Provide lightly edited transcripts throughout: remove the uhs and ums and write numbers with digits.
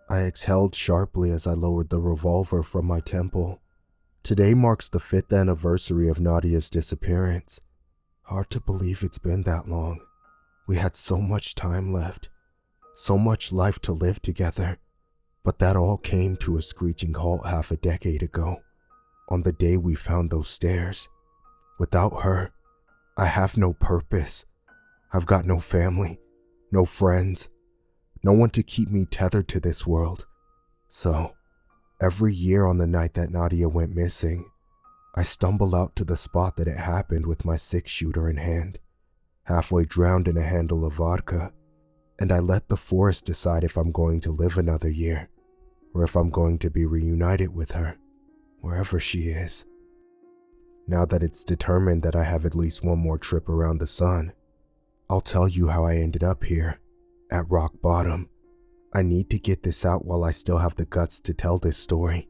I exhaled sharply as I lowered the revolver from my temple. Today marks the 5th anniversary of Nadia's disappearance. Hard to believe it's been that long. We had so much time left, so much life to live together. But that all came to a screeching halt half a decade ago, on the day we found those stairs. Without her, I have no purpose. I've got no family, no friends, no one to keep me tethered to this world. So, every year on the night that Nadia went missing, I stumble out to the spot that it happened with my 6-shooter in hand, halfway drowned in a handle of vodka, and I let the forest decide if I'm going to live another year, or if I'm going to be reunited with her, wherever she is. Now that it's determined that I have at least one more trip around the sun, I'll tell you how I ended up here, at rock bottom. I need to get this out while I still have the guts to tell this story.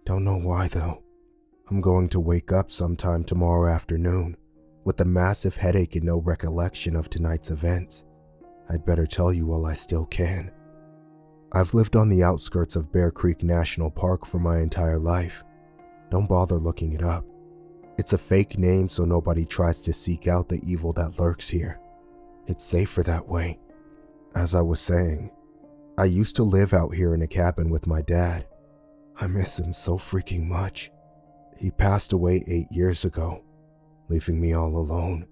Don't know why though. I'm going to wake up sometime tomorrow afternoon with a massive headache and no recollection of tonight's events. I'd better tell you while I still can. I've lived on the outskirts of Bear Creek National Park for my entire life. Don't bother looking it up. It's a fake name so nobody tries to seek out the evil that lurks here. It's safer that way. As I was saying, I used to live out here in a cabin with my dad. I miss him so freaking much. He passed away 8 years ago, leaving me all alone.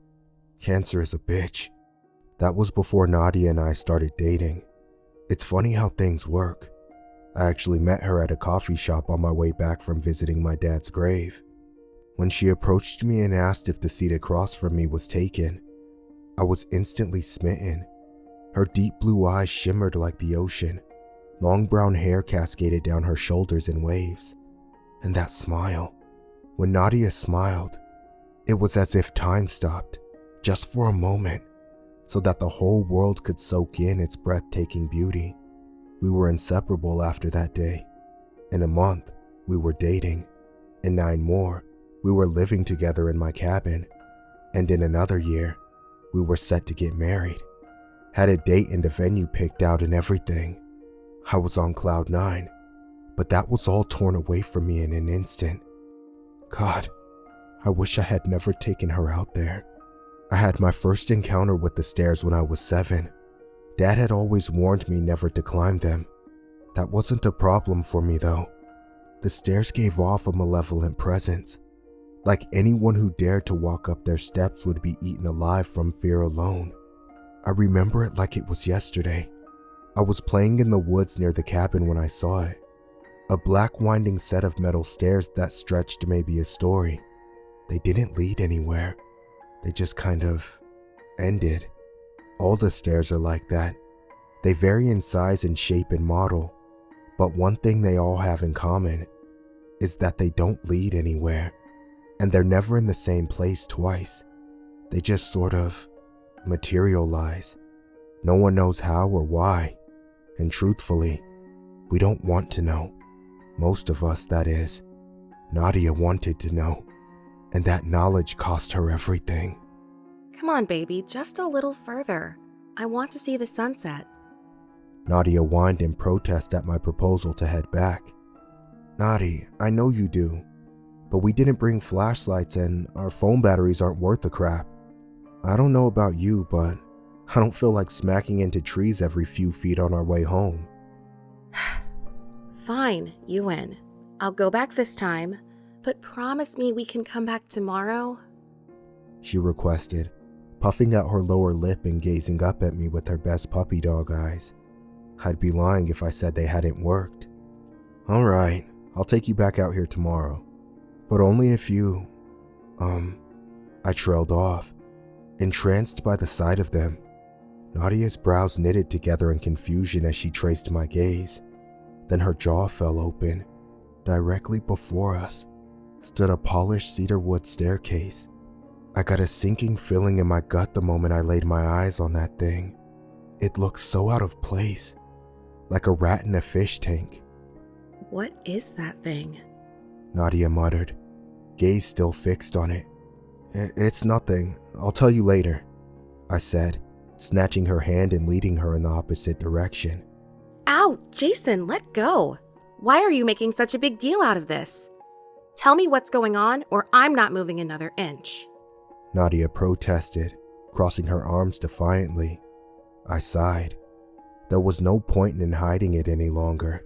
Cancer is a bitch. That was before Nadia and I started dating. It's funny how things work. I actually met her at a coffee shop on my way back from visiting my dad's grave. When she approached me and asked if the seat across from me was taken, I was instantly smitten. Her deep blue eyes shimmered like the ocean. Long brown hair cascaded down her shoulders in waves. And that smile. When Nadia smiled, it was as if time stopped, just for a moment, so that the whole world could soak in its breathtaking beauty. We were inseparable after that day. In a month, we were dating. In 9 more, we were living together in my cabin. And in another year, we were set to get married. Had a date and a venue picked out and everything. I was on cloud 9, but that was all torn away from me in an instant. God, I wish I had never taken her out there. I had my first encounter with the stairs when I was 7. Dad had always warned me never to climb them. That wasn't a problem for me though. The stairs gave off a malevolent presence. Like anyone who dared to walk up their steps would be eaten alive from fear alone. I remember it like it was yesterday. I was playing in the woods near the cabin when I saw it. A black winding set of metal stairs that stretched maybe a story. They didn't lead anywhere. They just kind of ended. All the stairs are like that. They vary in size and shape and model. But one thing they all have in common is that they don't lead anywhere. And they're never in the same place twice. They just sort of materialize. No one knows how or why. And truthfully, we don't want to know. Most of us, that is. Nadia wanted to know. And that knowledge cost her everything. Come on, baby, just a little further. I want to see the sunset. Nadia whined in protest at my proposal to head back. Nadia, I know you do. But we didn't bring flashlights and our phone batteries aren't worth the crap. I don't know about you, but I don't feel like smacking into trees every few feet on our way home. Fine, you win. I'll go back this time, but promise me we can come back tomorrow? She requested, puffing out her lower lip and gazing up at me with her best puppy dog eyes. I'd be lying if I said they hadn't worked. All right, I'll take you back out here tomorrow. But only if you, I trailed off, entranced by the sight of them. Nadia's brows knitted together in confusion as she traced my gaze. Then her jaw fell open. Directly before us stood a polished cedarwood staircase. I got a sinking feeling in my gut the moment I laid my eyes on that thing. It looked so out of place, like a rat in a fish tank. What is that thing? Nadia muttered, gaze still fixed on it. It's nothing. I'll tell you later, I said, snatching her hand and leading her in the opposite direction. Ow! No, Jason, let go. Why are you making such a big deal out of this? Tell me what's going on, or I'm not moving another inch. Nadia protested, crossing her arms defiantly. I sighed. There was no point in hiding it any longer.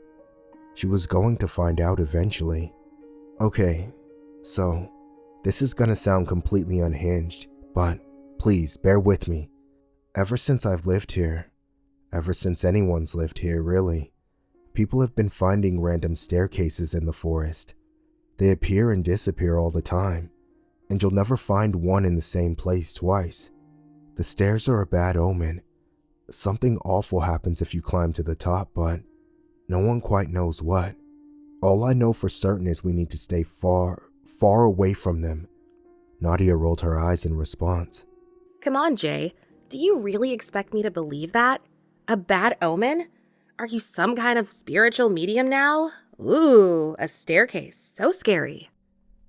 She was going to find out eventually. Okay, so this is gonna sound completely unhinged, but please bear with me. Ever since I've lived here, ever since anyone's lived here really, people have been finding random staircases in the forest. They appear and disappear all the time, and you'll never find one in the same place twice. The stairs are a bad omen. Something awful happens if you climb to the top, but no one quite knows what. All I know for certain is we need to stay far, far away from them. Nadia rolled her eyes in response. Come on, Jay. Do you really expect me to believe that? A bad omen? Are you some kind of spiritual medium now? Ooh, a staircase. So scary.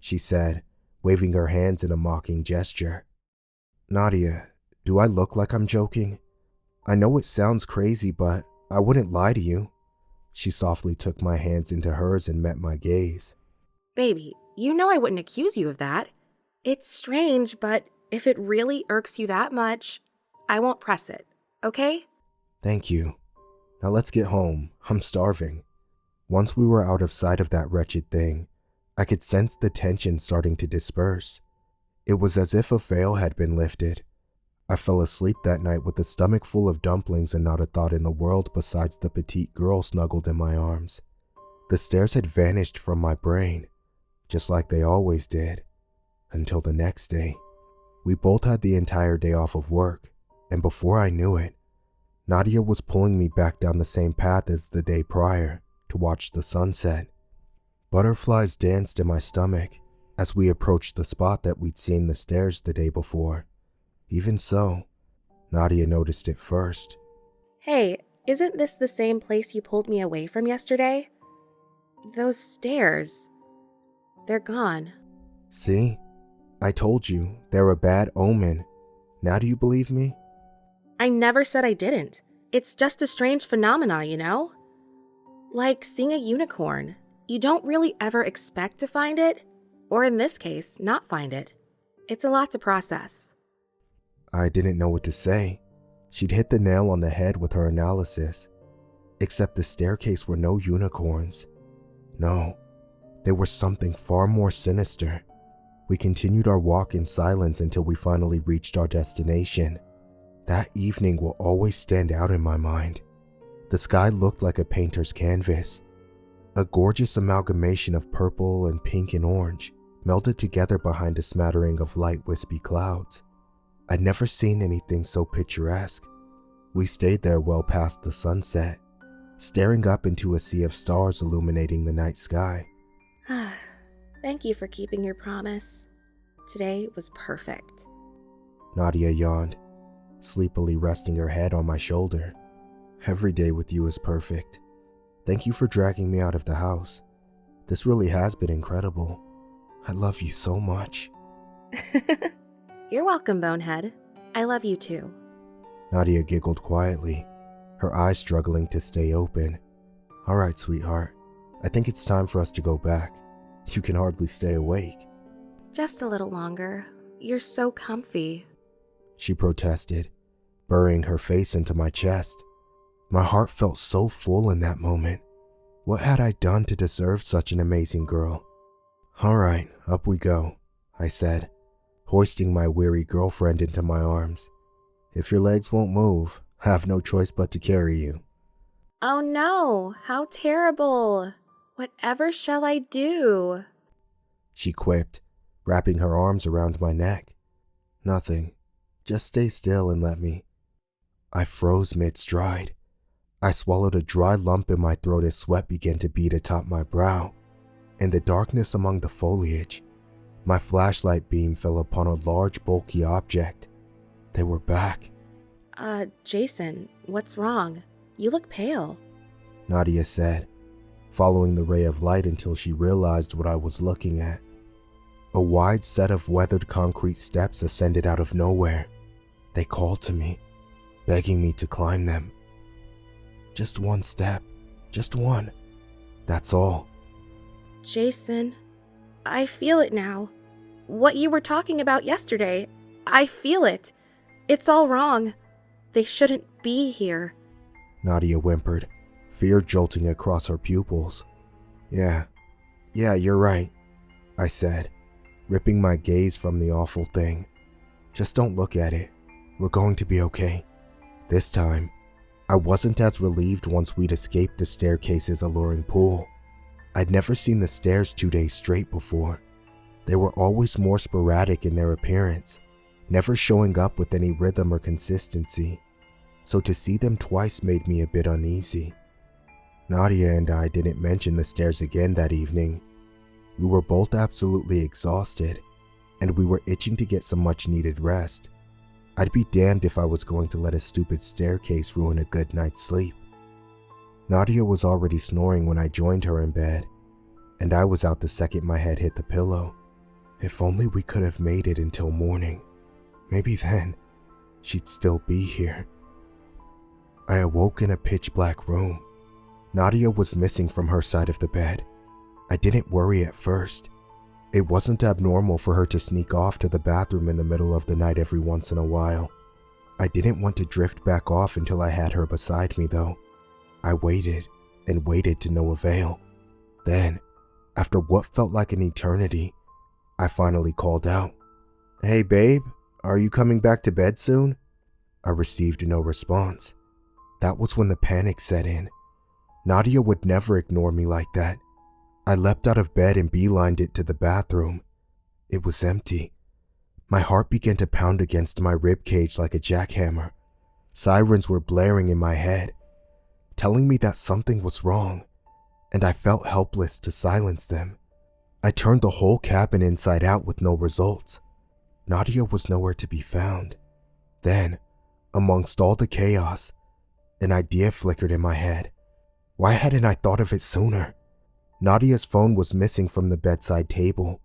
She said, waving her hands in a mocking gesture. Nadia, do I look like I'm joking? I know it sounds crazy, but I wouldn't lie to you. She softly took my hands into hers and met my gaze. Baby, you know I wouldn't accuse you of that. It's strange, but if it really irks you that much, I won't press it, okay? Thank you. Now let's get home. I'm starving. Once we were out of sight of that wretched thing, I could sense the tension starting to disperse. It was as if a veil had been lifted. I fell asleep that night with a stomach full of dumplings and not a thought in the world besides the petite girl snuggled in my arms. The stairs had vanished from my brain, just like they always did, until the next day. We both had the entire day off of work, and before I knew it, Nadia was pulling me back down the same path as the day prior to watch the sunset. Butterflies danced in my stomach as we approached the spot that we'd seen the stairs the day before. Even so, Nadia noticed it first. Hey, isn't this the same place you pulled me away from yesterday? Those stairs, they're gone. See? I told you, they're a bad omen. Now do you believe me? I never said I didn't. It's just a strange phenomena, you know? Like seeing a unicorn. You don't really ever expect to find it, or in this case, not find it. It's a lot to process. I didn't know what to say. She'd hit the nail on the head with her analysis. Except the staircase were no unicorns. No, they were something far more sinister. We continued our walk in silence until we finally reached our destination. That evening will always stand out in my mind. The sky looked like a painter's canvas. A gorgeous amalgamation of purple and pink and orange melded together behind a smattering of light wispy clouds. I'd never seen anything so picturesque. We stayed there well past the sunset, staring up into a sea of stars illuminating the night sky. Thank you for keeping your promise. Today was perfect. Nadia yawned, sleepily resting her head on my shoulder. Every day with you is perfect. Thank you for dragging me out of the house. This really has been incredible. I love you so much. You're welcome, Bonehead. I love you too. Nadia giggled quietly, her eyes struggling to stay open. All right, sweetheart. I think it's time for us to go back. You can hardly stay awake. Just a little longer. You're so comfy. She protested, burying her face into my chest. My heart felt so full in that moment. What had I done to deserve such an amazing girl? All right, up we go, I said, hoisting my weary girlfriend into my arms. If your legs won't move, I have no choice but to carry you. Oh no, how terrible. Whatever shall I do? She quipped, wrapping her arms around my neck. Nothing. Just stay still and let me. I froze mid-stride. I swallowed a dry lump in my throat as sweat began to bead atop my brow. In the darkness among the foliage, my flashlight beam fell upon a large, bulky object. They were back. Jason, what's wrong? You look pale. Nadia said, following the ray of light until she realized what I was looking at. A wide set of weathered concrete steps ascended out of nowhere. They called to me, begging me to climb them. Just one step, Just one. That's all. Jason, I feel it now. What you were talking about yesterday, I feel it. It's all wrong. They shouldn't be here. Nadia whimpered, fear jolting across her pupils. Yeah, you're right, I said, ripping my gaze from the awful thing. Just don't look at it. We're going to be okay. This time, I wasn't as relieved once we'd escaped the staircase's alluring pool. I'd never seen the stairs 2 days straight before. They were always more sporadic in their appearance, never showing up with any rhythm or consistency, so to see them twice made me a bit uneasy. Nadia and I didn't mention the stairs again that evening. We were both absolutely exhausted, and we were itching to get some much-needed rest. I'd be damned if I was going to let a stupid staircase ruin a good night's sleep. Nadia was already snoring when I joined her in bed, and I was out the second my head hit the pillow. If only we could have made it until morning. Maybe then, she'd still be here. I awoke in a pitch-black room. Nadia was missing from her side of the bed. I didn't worry at first. It wasn't abnormal for her to sneak off to the bathroom in the middle of the night every once in a while. I didn't want to drift back off until I had her beside me, though. I waited and waited to no avail. Then, after what felt like an eternity, I finally called out, "Hey babe, are you coming back to bed soon?" I received no response. That was when the panic set in. Nadia would never ignore me like that. I leapt out of bed and beelined it to the bathroom. It was empty. My heart began to pound against my ribcage like a jackhammer. Sirens were blaring in my head, telling me that something was wrong, and I felt helpless to silence them. I turned the whole cabin inside out with no results. Nadia was nowhere to be found. Then, amongst all the chaos, an idea flickered in my head. Why hadn't I thought of it sooner? Nadia's phone was missing from the bedside table,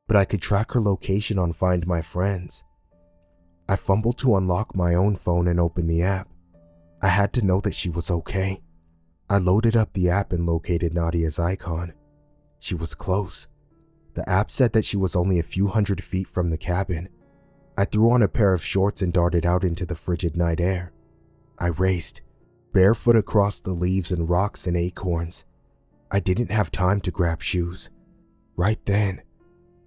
but I could track her location on Find My Friends. I fumbled to unlock my own phone and open the app. I had to know that she was okay. I loaded up the app and located Nadia's icon. She was close. The app said that she was only a few hundred feet from the cabin. I threw on a pair of shorts and darted out into the frigid night air. I raced, barefoot across the leaves and rocks and acorns. I didn't have time to grab shoes. Right then,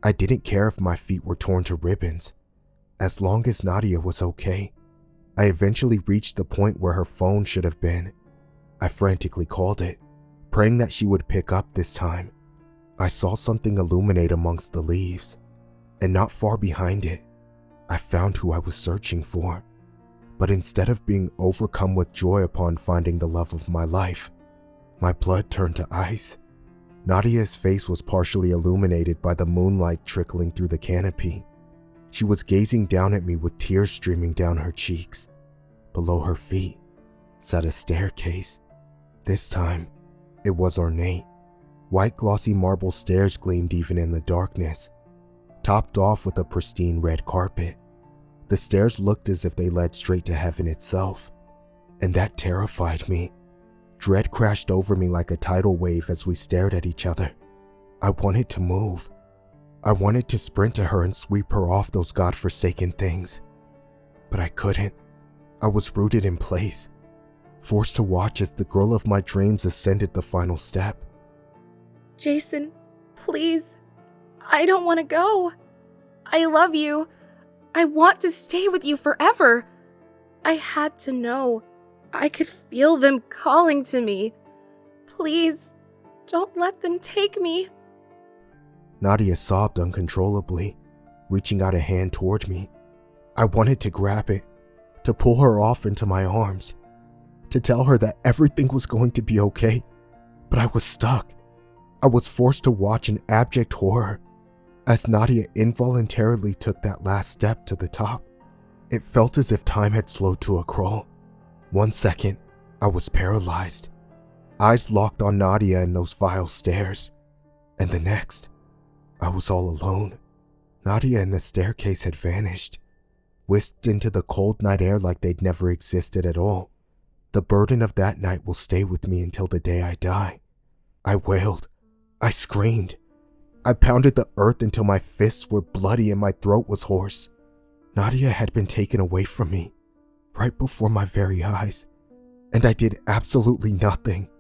I didn't care if my feet were torn to ribbons, as long as Nadia was okay. I eventually reached the point where her phone should have been. I frantically called it, praying that she would pick up this time. I saw something illuminate amongst the leaves, and not far behind it, I found who I was searching for. But instead of being overcome with joy upon finding the love of my life, my blood turned to ice. Nadia's face was partially illuminated by the moonlight trickling through the canopy. She was gazing down at me with tears streaming down her cheeks. Below her feet sat a staircase. This time, it was ornate. White glossy marble stairs gleamed even in the darkness, topped off with a pristine red carpet. The stairs looked as if they led straight to heaven itself, and that terrified me. Dread crashed over me like a tidal wave as we stared at each other. I wanted to move. I wanted to sprint to her and sweep her off those godforsaken things. But I couldn't. I was rooted in place, forced to watch as the girl of my dreams ascended the final step. Jason, please. I don't want to go. I love you. I want to stay with you forever. I had to know. I could feel them calling to me. Please, don't let them take me. Nadia sobbed uncontrollably, reaching out a hand toward me. I wanted to grab it, to pull her off into my arms, to tell her that everything was going to be okay, but I was stuck. I was forced to watch in abject horror as Nadia involuntarily took that last step to the top. It felt as if time had slowed to a crawl. 1 second, I was paralyzed, eyes locked on Nadia and those vile stares, and the next, I was all alone. Nadia and the staircase had vanished, whisked into the cold night air like they'd never existed at all. The burden of that night will stay with me until the day I die. I wailed. I screamed. I pounded the earth until my fists were bloody and my throat was hoarse. Nadia had been taken away from me, right before my very eyes, and I did absolutely nothing.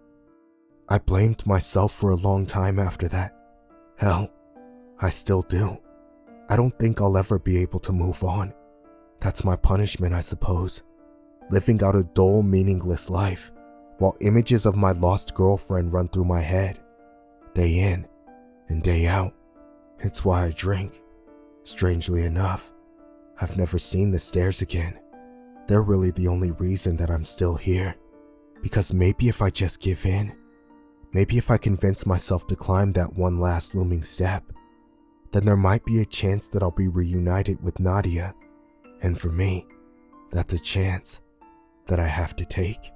I blamed myself for a long time after that. Hell, I still do. I don't think I'll ever be able to move on. That's my punishment, I suppose. Living out a dull, meaningless life, while images of my lost girlfriend run through my head, day in and day out. It's why I drink. Strangely enough, I've never seen the stairs again. They're really the only reason that I'm still here. Because maybe if I just give in, maybe if I convince myself to climb that one last looming step, then there might be a chance that I'll be reunited with Nadia. And for me, that's a chance that I have to take.